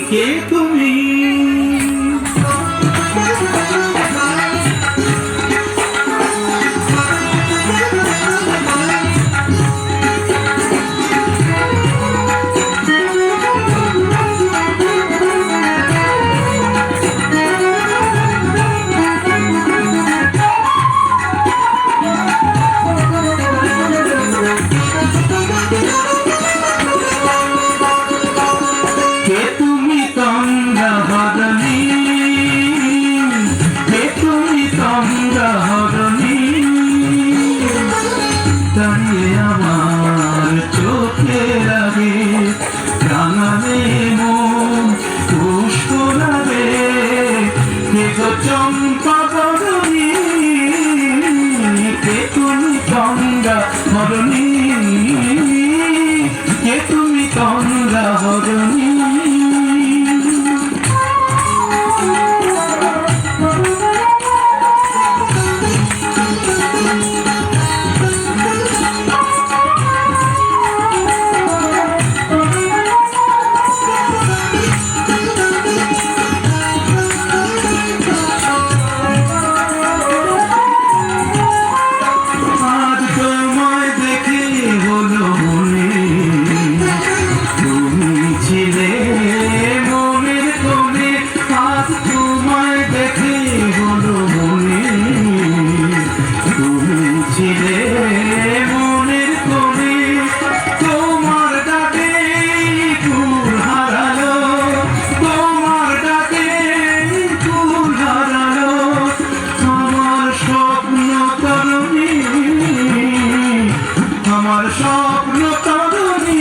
কে তুমি আমার চোখে লাগে রাঙাবে মন পুষ্প লাগে কে গো চম্পা বরণী কে তুমি গঙ্গা হরণী কে তুমি গঙ্গা হরণী আমার স্বপ্ন তরুণী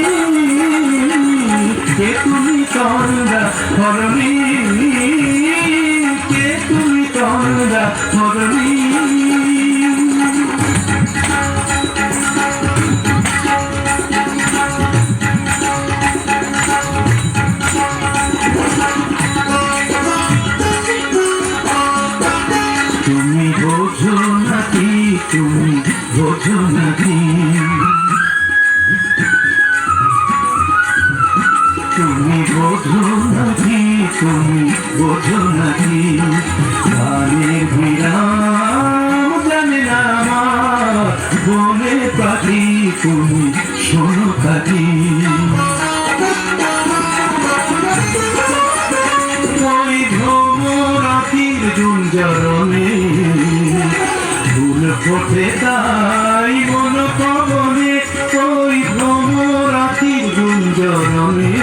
কে তুমি চন্দ্রা হরণী কে তুমি চন্দ্রা হরণী তুমি বোঝো নাকি তুমি বোঝো নাকি তুমি বোঝো নাকি তুমি বোঝো নাকি গানের বিরাম জানে না আমার বনে পাখি তুমি শোনো কাকি ওই ভ্রমরাখির গুঞ্জরণে ফুল ফোটে তাই মন পবনে ওই ভ্রমরাখির গুঞ্জরণে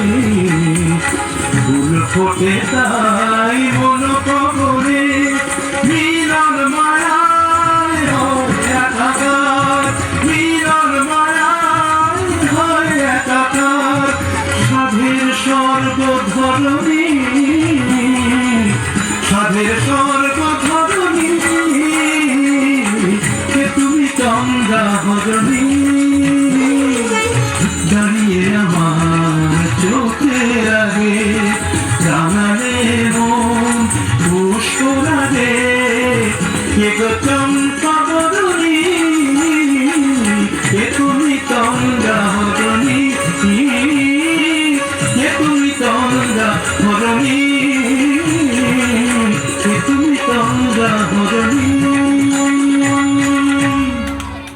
ফুল ফোটে তাই মন